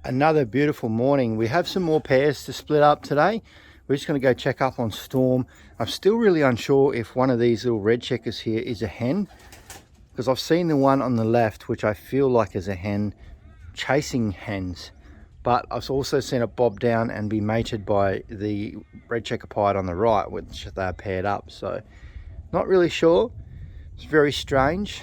Another beautiful morning. We have some more pairs to split up today. We're just going to go check up on Storm. I'm still really unsure if one of these little red checkers here is a hen, because I've seen the one on the left which I feel like is a hen chasing hens, but I've also seen it bob down and be mated by the red checker pied on the right, which they're paired up. So not really sure. It's very strange.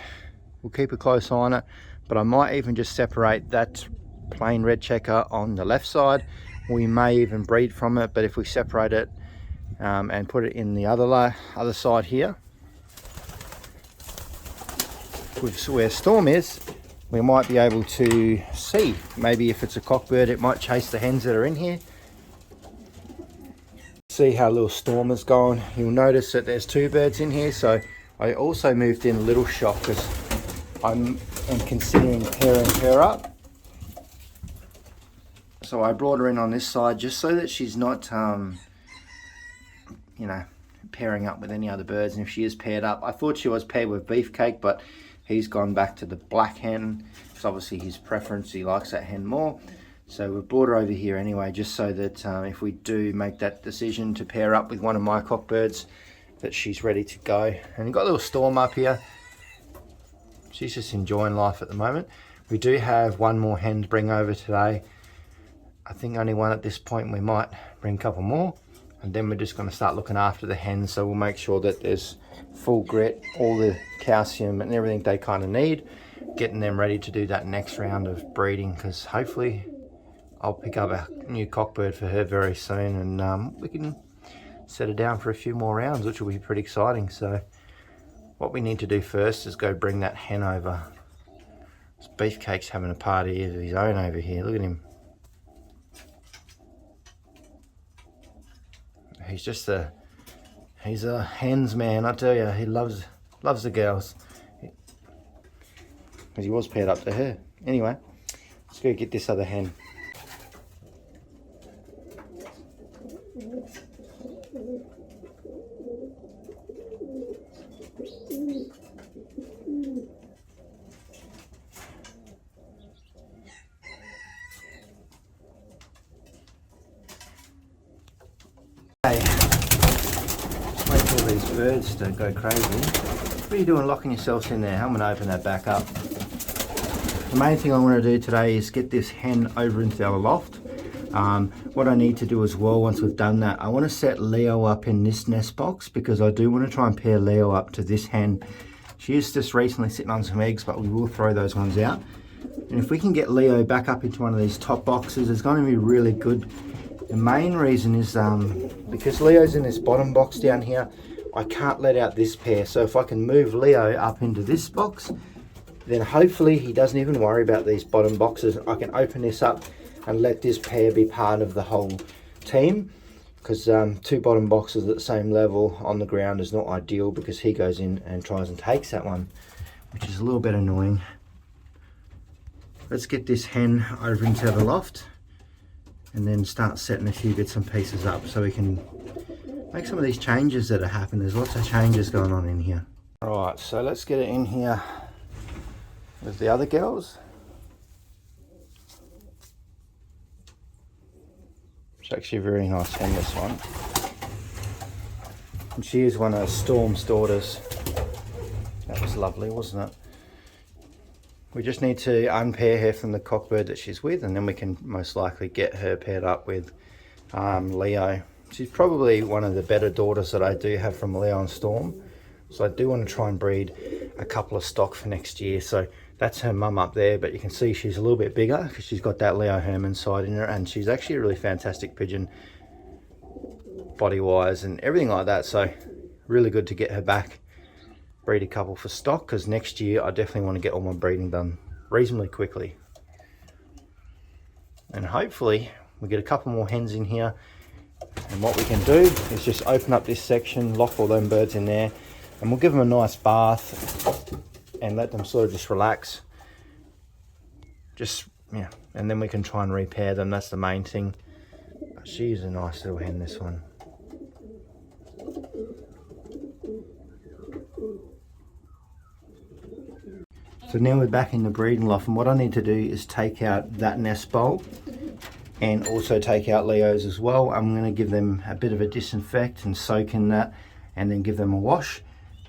We'll keep a close eye on it, but I might even just separate that plain red checker on the left side. We may even breed from it, but if we separate it and put it in the other side here where Storm is, we might be able to see maybe if it's a cockbird, it might chase the hens that are in here. See how little Storm is going. You'll notice that there's two birds in here, so I also moved in a little shock because I'm considering pairing her up. So I brought her in on this side just so that she's not, you know, pairing up with any other birds. And if she is paired up, I thought she was paired with Beefcake, but he's gone back to the black hen. It's obviously his preference. He likes that hen more. So we brought her over here anyway, just so that if we do make that decision to pair up with one of my cockbirds, that she's ready to go. And we've got a little Storm up here. She's just enjoying life at the moment. We do have one more hen to bring over today. I think only one at this point. We might bring a couple more, and then we're just going to start looking after the hens. So we'll make sure that there's full grit, all the calcium and everything they kind of need, getting them ready to do that next round of breeding, because hopefully I'll pick up a new cockbird for her very soon, and we can set her down for a few more rounds, which will be pretty exciting. So what we need to do first is go bring that hen over. This Beefcake's having a party of his own over here. Look at him. He's a hens man, I tell you. He loves the girls, because he was paired up to her. Anyway, let's go get this other hen. Just wait for all these birds to go crazy. What are you doing locking yourselves in there? I'm going to open that back up. The main thing I want to do today is get this hen over into our loft. What I need to do as well, once we've done that, I want to set Leo up in this nest box, because I do want to try and pair Leo up to this hen. She is just recently sitting on some eggs, but we will throw those ones out. And if we can get Leo back up into one of these top boxes, it's going to be really good. The main reason is because Leo's in this bottom box down here, I can't let out this pair. So if I can move Leo up into this box, then hopefully he doesn't even worry about these bottom boxes. I can open this up and let this pair be part of the whole team, because two bottom boxes at the same level on the ground is not ideal, because he goes in and tries and takes that one, which is a little bit annoying. Let's get this hen over into the loft and then start setting a few bits and pieces up so we can make some of these changes that are happening. There's lots of changes going on in here. All right, so let's get it in here with the other girls. It's actually a very nice hen, this one. And she is one of Storm's daughters. That was lovely, wasn't it? We just need to unpair her from the cockbird that she's with, and then we can most likely get her paired up with Leo. She's probably one of the better daughters that I do have from Leo and Storm. So I do want to try and breed a couple of stock for next year. So that's her mum up there, but you can see she's a little bit bigger because she's got that Leo Herman side in her, and she's actually a really fantastic pigeon body wise and everything like that. So really good to get her back, breed a couple for stock, because next year I definitely want to get all my breeding done reasonably quickly. And hopefully we get a couple more hens in here, and what we can do is just open up this section, lock all them birds in there, and we'll give them a nice bath and let them sort of just relax. Yeah, and then we can try and repair them. That's the main thing. She's a nice little hen, this one. So now we're back in the breeding loft, and what I need to do is take out that nest bowl and also take out Leo's as well. I'm going to give them a bit of a disinfect and soak in that, and then give them a wash.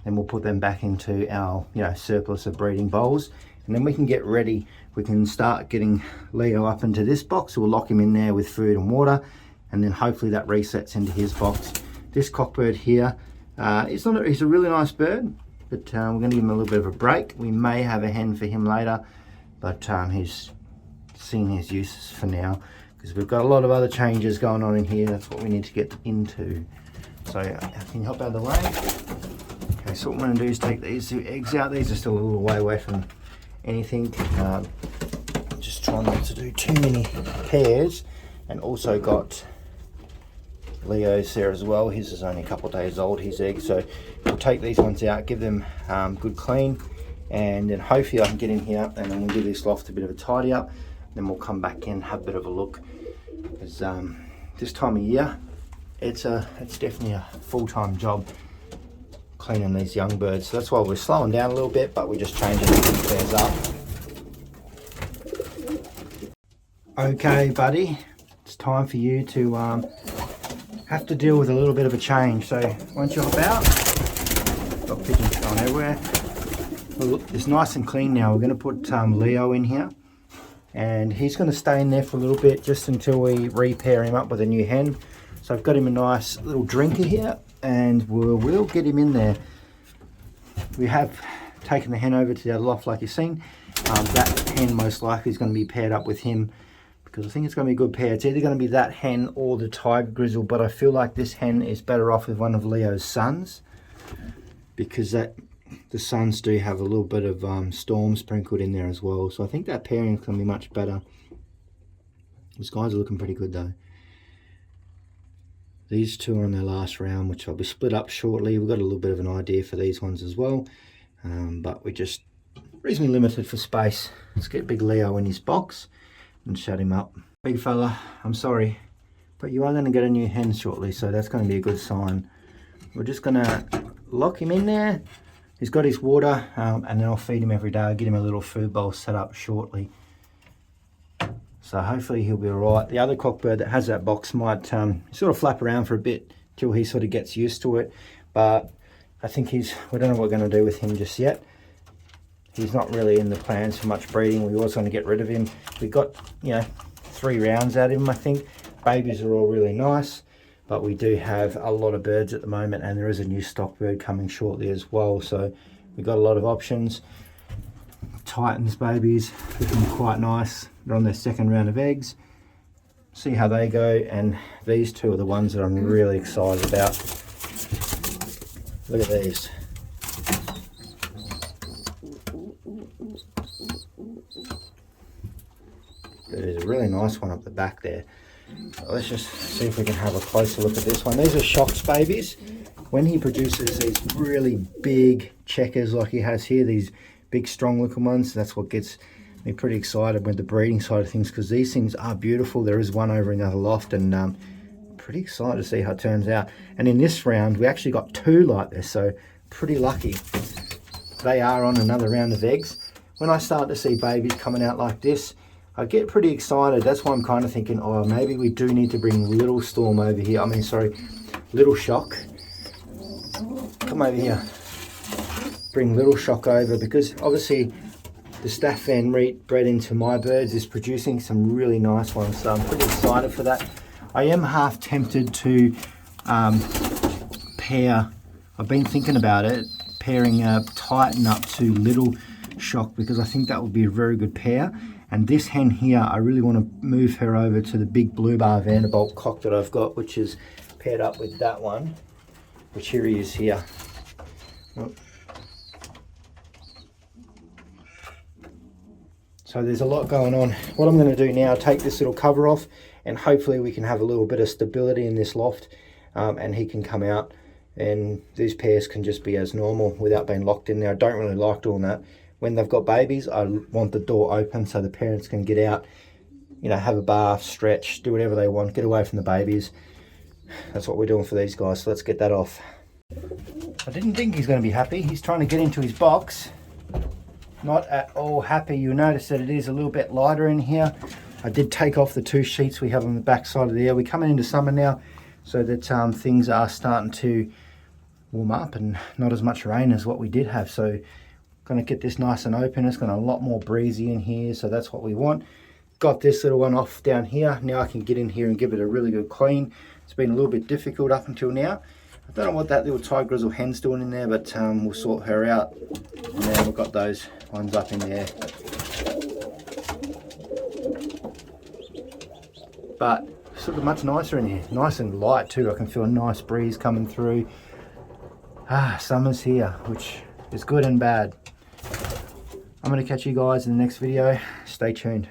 Then we'll put them back into our surplus of breeding bowls, and then we can get ready. We can start getting Leo up into this box. We'll lock him in there with food and water, and then hopefully that resets into his box. This cockbird here, he's a really nice bird, but we're going to give him a little bit of a break. We may have a hen for him later, but he's seen his uses for now, because we've got a lot of other changes going on in here. That's what we need to get into. So can you help out of the way? Okay, so what I'm going to do is take these two eggs out. These are still a little way away from anything. Just try not to do too many pairs, and also got Leo's there as well. His is only a couple of days old, his egg, so we'll take these ones out, give them good clean, and then hopefully I can get in here and then we'll give this loft a bit of a tidy up. Then we'll come back in, have a bit of a look, because this time of year it's definitely a full-time job cleaning these young birds. So that's why we're slowing down a little bit, but we're just changing these pairs up. Okay buddy, it's time for you to have to deal with a little bit of a change. So once you're about, got pigeons going everywhere. Well, it's nice and clean now. We're going to put Leo in here, and he's going to stay in there for a little bit just until we repair him up with a new hen. So I've got him a nice little drinker here, and we'll get him in there. We have taken the hen over to the other loft like you've seen. That hen most likely is going to be paired up with him, because I think it's going to be a good pair. It's either going to be that hen or the tiger grizzle, but I feel like this hen is better off with one of Leo's sons, because the sons do have a little bit of storm sprinkled in there as well. So I think that pairing is going to be much better. These guys are looking pretty good though. These two are on their last round, which will be split up shortly. We've got a little bit of an idea for these ones as well, but we're just reasonably limited for space. Let's get big Leo in his box and shut him up. Big fella, I'm sorry, but you are going to get a new hen shortly, so that's going to be a good sign. We're just going to lock him in there. He's got his water, and then I'll feed him every day. I'll get him a little food bowl set up shortly. So hopefully he'll be all right. The other cockbird that has that box might sort of flap around for a bit till he sort of gets used to it. But I think we don't know what we're going to do with him just yet. He's not really in the plans for much breeding. We always want to get rid of him. We got, 3 rounds out of him, I think. Babies are all really nice, but we do have a lot of birds at the moment, and there is a new stock bird coming shortly as well. So we've got a lot of options. Titans babies, looking quite nice. They're on their 2nd round of eggs. See how they go, and these two are the ones that I'm really excited about. Look at these. There's a really nice one up the back there. So let's just see if we can have a closer look at this one. These are Shocks babies. When he produces these really big checkers like he has here, these big strong looking ones, that's what gets me pretty excited with the breeding side of things, because these things are beautiful. There is one over in the other loft, and pretty excited to see how it turns out. And in this round we actually got 2 like this, so pretty lucky. They are on another round of eggs. When I start to see babies coming out like this, I get pretty excited. That's why I'm kind of thinking, oh, maybe we do need to bring Little Storm over here. Little Shock. Come over here. Bring Little Shock over, because obviously the Staff Van bred into my birds is producing some really nice ones. So I'm pretty excited for that. I am half tempted to pair, I've been thinking about it, pairing Titan up to Little Shock, because I think that would be a very good pair. And this hen here, I really want to move her over to the big Blue Bar Vanderbilt cock that I've got, which is paired up with that one, which here he is here. So there's a lot going on. What I'm going to do now, take this little cover off, and hopefully we can have a little bit of stability in this loft, and he can come out, and these pairs can just be as normal without being locked in there. I don't really like doing that. When they've got babies, I want the door open so the parents can get out, have a bath, stretch, do whatever they want, get away from the babies. That's what we're doing for these guys, so let's get that off. I didn't think he's going to be happy. He's trying to get into his box. not at all happy. You'll notice that it is a little bit lighter in here. I did take off the 2 sheets we have on the back side of the air. We're coming into summer now, so that things are starting to warm up and not as much rain as what we did have. So going to get this nice and open. It's got a lot more breezy in here, so that's what we want. Got this little one off down here. Now I can get in here and give it a really good clean. It's been a little bit difficult up until now. I don't know what that little Thai grizzle hen's doing in there, but we'll sort her out. And then we've got those ones up in there. But it's looking much nicer in here. Nice and light too. I can feel a nice breeze coming through. Summer's here, which is good and bad. I'm going to catch you guys in the next video. Stay tuned.